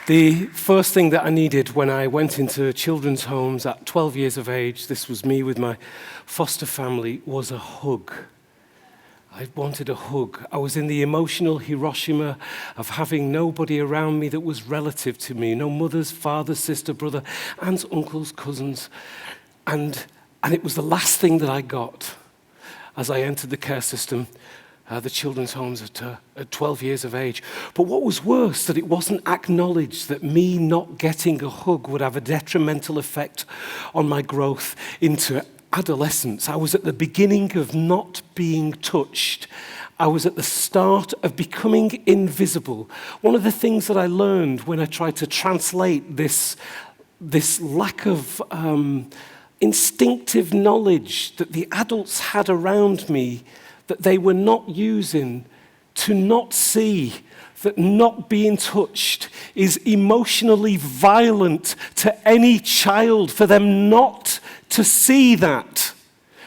The first thing that I needed when I went into children's homes at 12 years of age, this was me with my foster family, was a hug. I wanted a hug. I was in the emotional Hiroshima of having nobody around me that was relative to me. No mothers, fathers, sister, brother, aunts, uncles, cousins. And it was the last thing that I got as I entered the care system, the children's homes at 12 years of age. But what was worse, that it wasn't acknowledged that me not getting a hug would have a detrimental effect on my growth into adolescence. I was at the beginning of not being touched. I was at the start of becoming invisible. One of the things that I learned when I tried to translate this lack of instinctive knowledge that the adults had around me that they were not using, to not see that not being touched is emotionally violent to any child. For them not to see that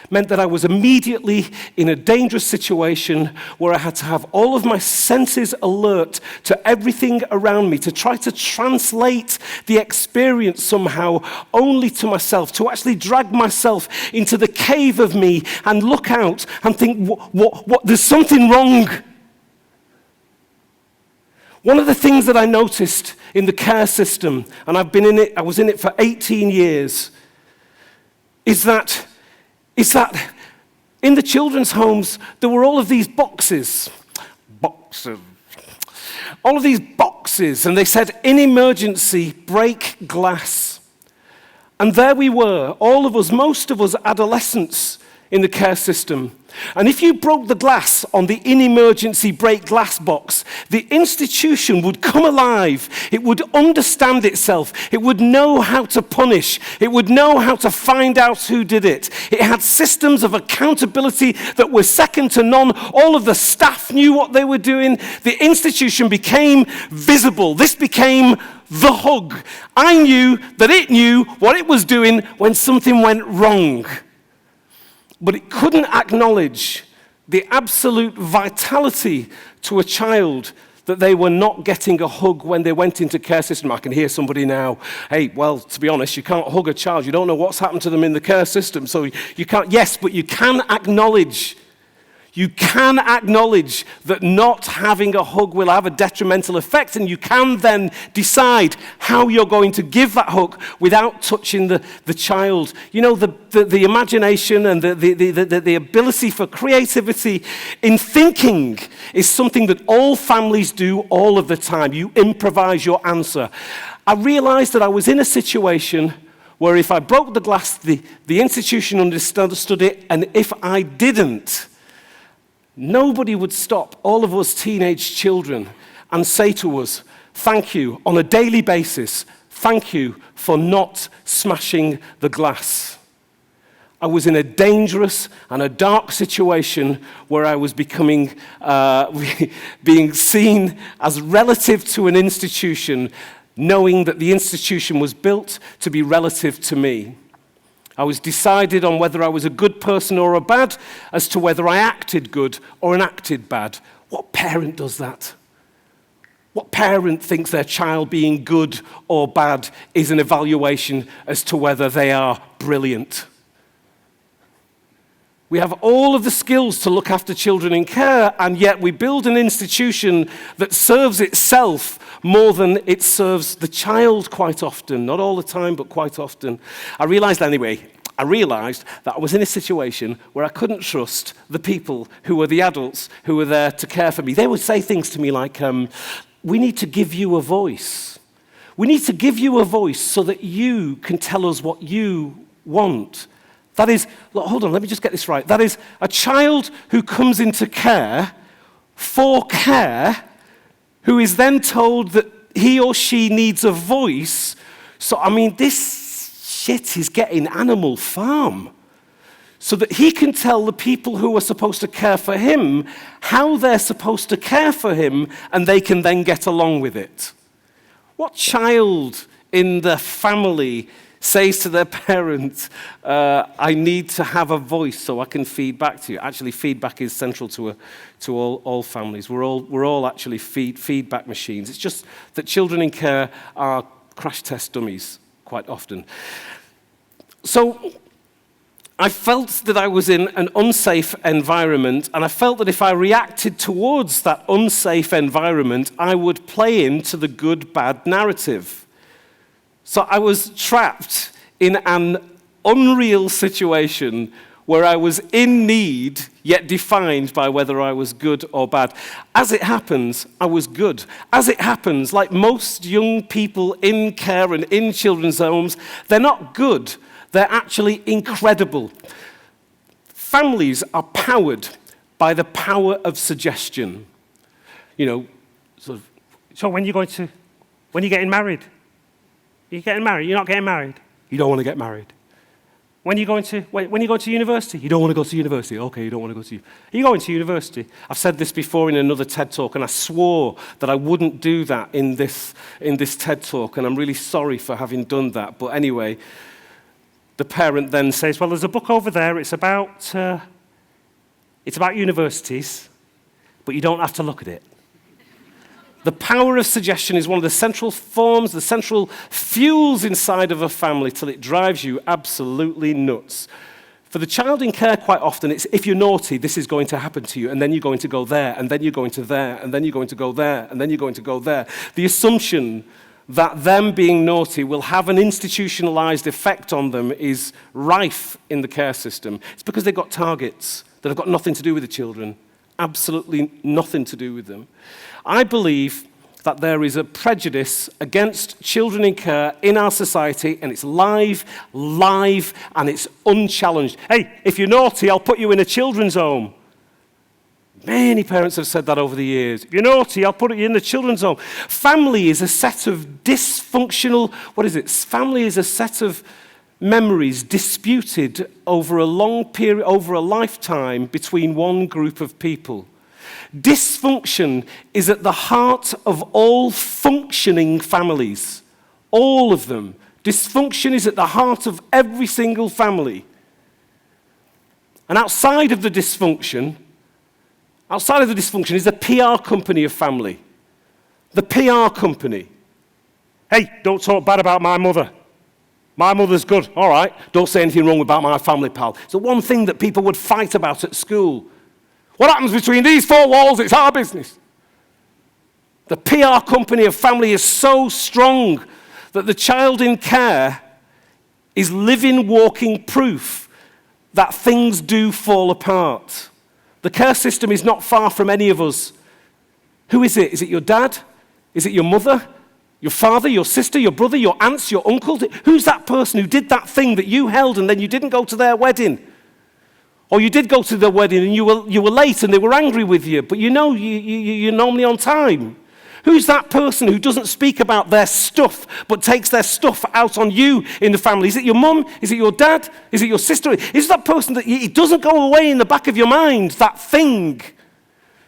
meant that I was immediately in a dangerous situation where I had to have all of my senses alert to everything around me, to try to translate the experience somehow only to myself, to actually drag myself into the cave of me and look out and think, what, there's something wrong. One of the things that I noticed in the care system, and I was in it for 18 years, is that in the children's homes, there were all of these boxes, and they said, in emergency, break glass. And there we were, all of us, most of us adolescents in the care system. And if you broke the glass on the in-emergency break glass box, the institution would come alive. It would understand itself. It would know how to punish. It would know how to find out who did it. It had systems of accountability that were second to none. All of the staff knew what they were doing. The institution became visible. This became the hug. I knew that it knew what it was doing when something went wrong. But it couldn't acknowledge the absolute vitality to a child that they were not getting a hug when they went into care system. I can hear somebody now, hey, well, to be honest, you can't hug a child. You don't know what's happened to them in the care system, so you can't. Yes, but you can acknowledge that not having a hug will have a detrimental effect, and you can then decide how you're going to give that hug without touching the child. You know, the imagination and the ability for creativity in thinking is something that all families do all of the time. You improvise your answer. I realized that I was in a situation where if I broke the glass, the institution understood it, and if I didn't, nobody would stop all of us teenage children and say to us, thank you, on a daily basis, thank you for not smashing the glass. I was in a dangerous and a dark situation where I was being seen as relative to an institution, knowing that the institution was built to be relative to me. I was decided on whether I was a good person or a bad, as to whether I acted good or acted bad. What parent does that? What parent thinks their child being good or bad is an evaluation as to whether they are brilliant? We have all of the skills to look after children in care, and yet we build an institution that serves itself more than it serves the child quite often. Not all the time, but quite often. I realized that I was in a situation where I couldn't trust the people who were the adults who were there to care for me. They would say things to me like, we need to give you a voice. We need to give you a voice so that you can tell us what you want. That is, look, hold on, let me just get this right. That is, a child who comes into care for care, who is then told that he or she needs a voice. So, I mean, this shit is getting Animal Farm. So that he can tell the people who are supposed to care for him how they're supposed to care for him, and they can then get along with it. What child in the family says to their parent, I need to have a voice so I can feed back to you. Actually, feedback is central to all families. We're all actually feedback machines. It's just that children in care are crash test dummies quite often. So I felt that I was in an unsafe environment, and I felt that if I reacted towards that unsafe environment, I would play into the good-bad narrative. So I was trapped in an unreal situation where I was in need, yet defined by whether I was good or bad. As it happens, I was good. As it happens, like most young people in care and in children's homes, they're not good. They're actually incredible. Families are powered by the power of suggestion. You know, sort of. So when you're getting married? You're getting married? You're not getting married? You don't want to get married. When you go to university? You don't want to go to university. Okay, you don't want to go to. Are you going to university? I've said this before in another TED Talk, and I swore that I wouldn't do that in this TED Talk, and I'm really sorry for having done that. But anyway, the parent then says, well, there's a book over there. It's about universities, but you don't have to look at it. The power of suggestion is one of the central forms, the central fuels inside of a family till it drives you absolutely nuts. For the child in care, quite often, it's if you're naughty, this is going to happen to you, and then you're going to go there, and then you're going to there, and then you're going to go there, and then you're going to go there. The assumption that them being naughty will have an institutionalized effect on them is rife in the care system. It's because they've got targets that have got nothing to do with the children, absolutely nothing to do with them. I believe that there is a prejudice against children in care in our society, and it's live, and it's unchallenged. Hey, if you're naughty, I'll put you in a children's home. Many parents have said that over the years. If you're naughty, I'll put you in the children's home. Family is a set of dysfunctional, Family is a set of memories disputed over a long period, over a lifetime between one group of people. Dysfunction is at the heart of all functioning families. All of them. Dysfunction is at the heart of every single family. And outside of the dysfunction is the PR company of family. The PR company. Hey, don't talk bad about my mother. My mother's good. All right. Don't say anything wrong about my family, pal. It's the one thing that people would fight about at school. What happens between these four walls, it's our business. The PR company of family is so strong that the child in care is living, walking proof that things do fall apart. The care system is not far from any of us. Who is it? Is it your dad? Is it your mother? Your father, your sister, your brother, your aunts, your uncle? Who's that person who did that thing that you held and then you didn't go to their wedding? Or you did go to their wedding and you were late and they were angry with you, but you're normally on time. Who's that person who doesn't speak about their stuff but takes their stuff out on you in the family? Is it your mum? Is it your dad? Is it your sister? Is that person that it doesn't go away in the back of your mind, that thing?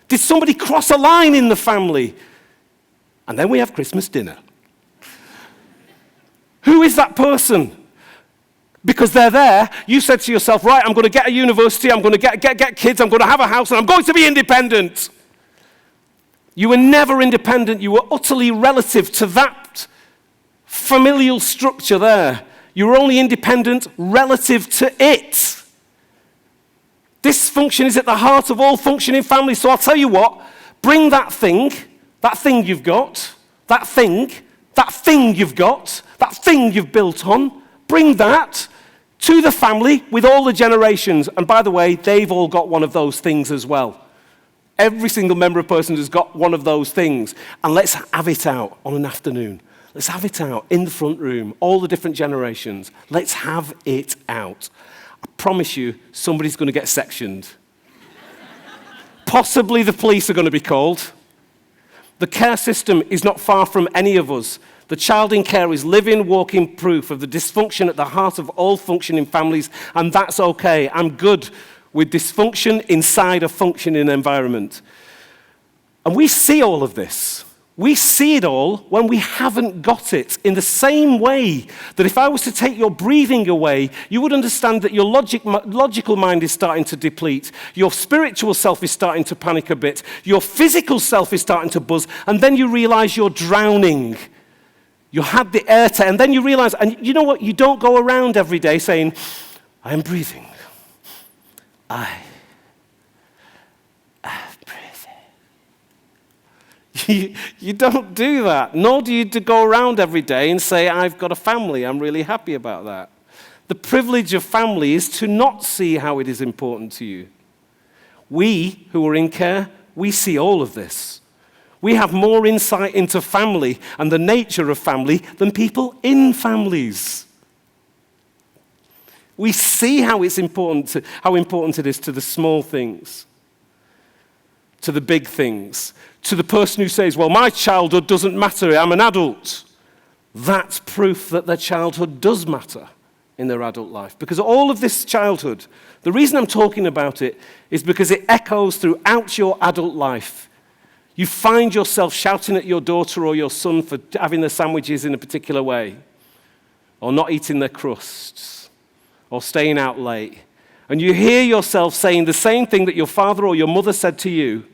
Did somebody cross a line in the family? And then we have Christmas dinner. Who is that person? Because they're there, you said to yourself, right, I'm going to get a university, I'm going to get kids, I'm going to have a house, and I'm going to be independent. You were never independent. You were utterly relative to that familial structure there. You were only independent relative to it. Dysfunction is at the heart of all functioning families. So I'll tell you what, bring that thing you've got, that thing you've got, that thing you've built on, bring that to the family with all the generations. And by the way, they've all got one of those things as well. Every single member of person has got one of those things. And let's have it out on an afternoon. Let's have it out in the front room, all the different generations. Let's have it out. I promise you, somebody's going to get sectioned. Possibly the police are going to be called. The care system is not far from any of us. The child in care is living, walking proof of the dysfunction at the heart of all functioning families, and that's okay. I'm good with dysfunction inside a functioning environment. And we see all of this. We see it all when we haven't got it. In the same way that if I was to take your breathing away, you would understand that your logical mind is starting to deplete, your spiritual self is starting to panic a bit, your physical self is starting to buzz, and then you realize you're drowning. You had the air and then you realize, and you know what? You don't go around every day saying, I am breathing. I am breathing. You don't do that, nor do you go around every day and say, I've got a family, I'm really happy about that. The privilege of family is to not see how it is important to you. We, who are in care, we see all of this. We have more insight into family and the nature of family than people in families. We see how important it is to the small things, to the big things, to the person who says, well, my childhood doesn't matter, I'm an adult. That's proof that their childhood does matter in their adult life. Because all of this childhood, the reason I'm talking about it is because it echoes throughout your adult life. You find yourself shouting at your daughter or your son for having their sandwiches in a particular way, or not eating their crusts, or staying out late. And you hear yourself saying the same thing that your father or your mother said to you,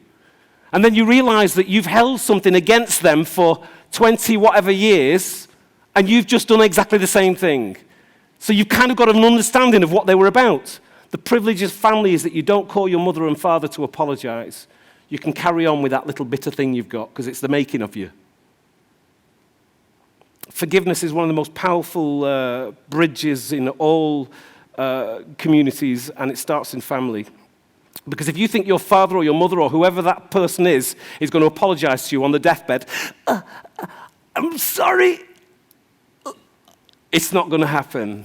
and then you realize that you've held something against them for 20 whatever years, and you've just done exactly the same thing. So you've kind of got an understanding of what they were about. The privilege of family is that you don't call your mother and father to apologize. You can carry on with that little bitter thing you've got because it's the making of you. Forgiveness is one of the most powerful bridges in all communities, and it starts in family. Because if you think your father or your mother or whoever that person is going to apologize to you on the deathbed, I'm sorry, it's not going to happen.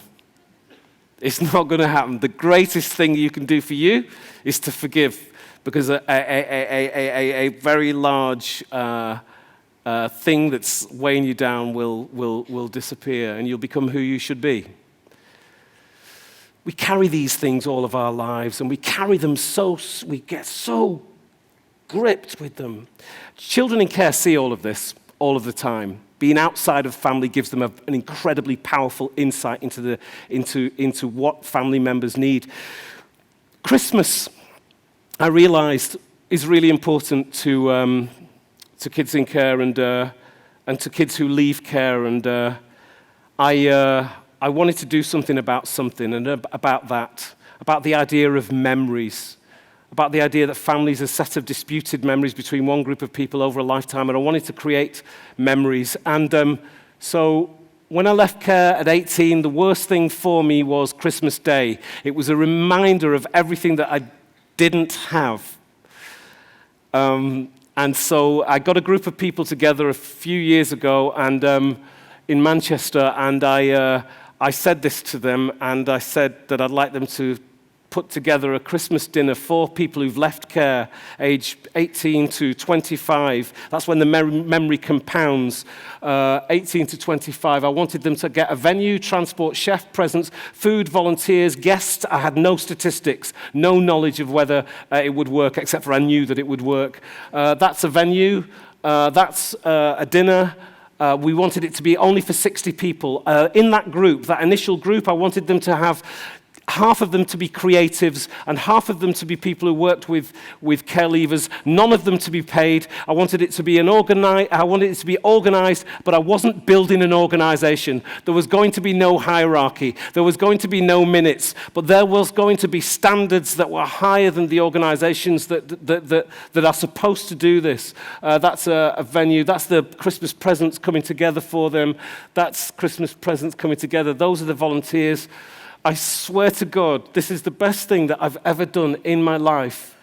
It's not going to happen. The greatest thing you can do for you is to forgive, because a very large thing that's weighing you down will disappear, and you'll become who you should be. We carry these things all of our lives, and we carry them we get so gripped with them. Children in care see all of this all of the time. Being outside of family gives them an incredibly powerful insight into what family members need. Christmas, I realized, is really important to kids in care and to kids who leave care. And I wanted to do something about the idea of memories, about the idea that family is a set of disputed memories between one group of people over a lifetime, and I wanted to create memories. And so when I left care at 18, the worst thing for me was Christmas Day. It was a reminder of everything that I didn't have. And so I got a group of people together a few years ago and in Manchester, and I said this to them, and I said that I'd like them to put together a Christmas dinner for people who've left care, age 18 to 25. That's when the memory compounds, 18 to 25. I wanted them to get a venue, transport, chef, presents, food, volunteers, guests. I had no statistics, no knowledge of whether it would work, except for I knew that it would work. That's a venue. That's a dinner. We wanted it to be only for 60 people. In that group, that initial group, I wanted them to have half of them to be creatives and half of them to be people who worked with care leavers, none of them to be paid. I wanted it to be organized, but I wasn't building an organization. There was going to be no hierarchy. There was going to be no minutes, but there was going to be standards that were higher than the organizations that are supposed to do this. That's a venue. That's the Christmas presents coming together for them. That's Christmas presents coming together. Those are the volunteers. I swear to God, this is the best thing that I've ever done in my life.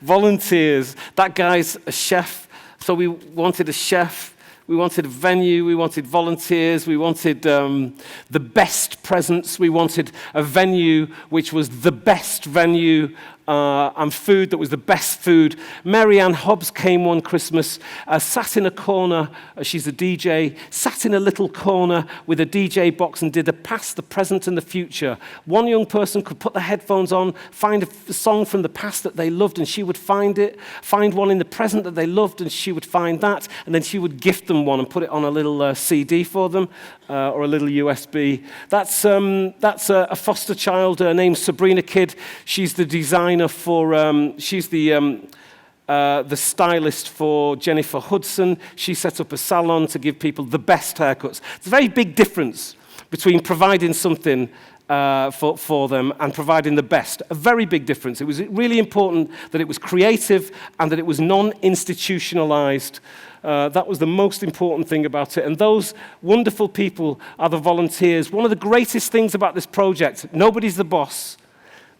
Volunteers. That guy's a chef, so we wanted a chef. We wanted a venue. We wanted volunteers. We wanted the best presents. We wanted a venue which was the best venue and food that was the best food. Mary Ann Hobbs came one Christmas, sat in a corner, she's a DJ, sat in a little corner with a DJ box and did a past, the present, and the future. One young person could put the headphones on, find a song from the past that they loved, and she would find it, find one in the present that they loved, and she would find that, and then she would gift them one and put it on a little CD for them, or a little USB. That's a foster child named Sabrina Kidd. She's the designer for, she's the stylist for Jennifer Hudson. She set up a salon to give people the best haircuts. It's a very big difference between providing something for them and providing the best. A very big difference. It was really important that it was creative and that it was non-institutionalized. That was the most important thing about it. And those wonderful people are the volunteers. One of the greatest things about this project, nobody's the boss.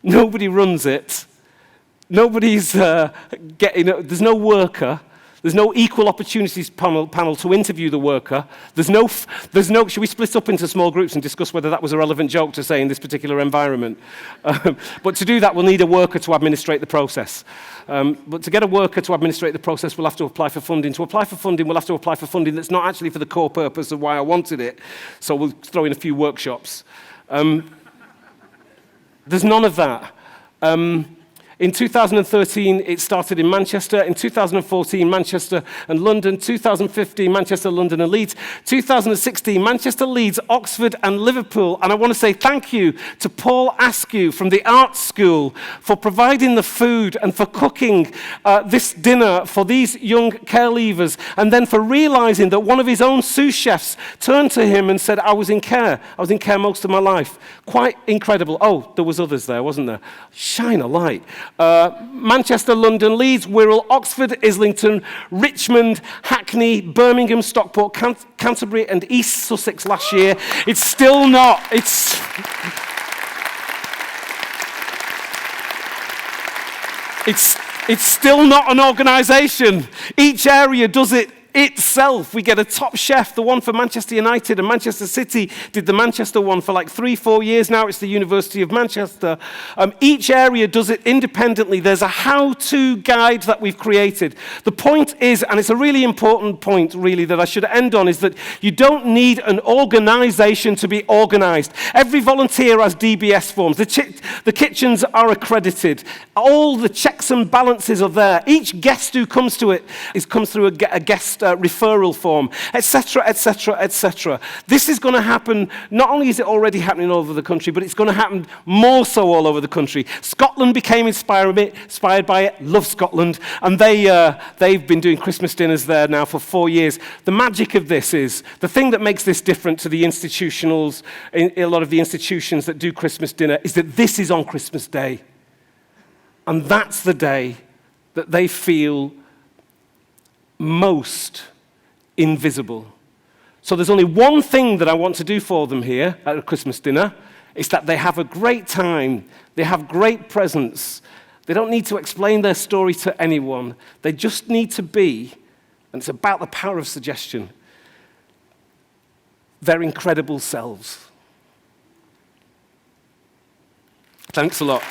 Nobody runs it. Nobody's there's no worker. There's no equal opportunities panel to interview the worker. There's no, should we split up into small groups and discuss whether that was a relevant joke to say in this particular environment? But to do that, we'll need a worker to administrate the process. But to get a worker to administrate the process, we'll have to apply for funding. To apply for funding, we'll have to apply for funding that's not actually for the core purpose of why I wanted it. So we'll throw in a few workshops. There's none of that. In 2013, it started in Manchester. In 2014, Manchester and London. 2015, Manchester, London and Leeds. 2016, Manchester, Leeds, Oxford and Liverpool. And I want to say thank you to Paul Askew from the Art School for providing the food and for cooking this dinner for these young care leavers, and then for realizing that one of his own sous chefs turned to him and said, I was in care most of my life. Quite incredible. Oh, there was others there, wasn't there? Shine a light. Manchester, London, Leeds, Wirral, Oxford, Islington, Richmond, Hackney, Birmingham, Stockport, Canterbury and East Sussex last year. It's still not, it's still not an organisation. Each area does it itself. We get a top chef. The one for Manchester United and Manchester City did the Manchester one for like 3-4 years now. It's the University of Manchester. Each area does it independently. There's a how-to guide that we've created. The point is, and it's a really important point really that I should end on, is that you don't need an organisation to be organised. Every volunteer has DBS forms. The kitchens are accredited. All the checks and balances are there. Each guest who comes to it comes through a guest referral form, etc., etc., etc. This is going to happen, not only is it already happening all over the country, but it's going to happen more so all over the country. Scotland became inspired by it, love Scotland, and they've been doing Christmas dinners there now for 4 years. The magic of this is, the thing that makes this different to the institutionals, a lot of the institutions that do Christmas dinner, is that this is on Christmas Day. And that's the day that they feel most invisible. So there's only one thing that I want to do for them here at a Christmas dinner. It's that they have a great time. They have great presents. They don't need to explain their story to anyone. They just need to be, and it's about the power of suggestion, their incredible selves. Thanks a lot.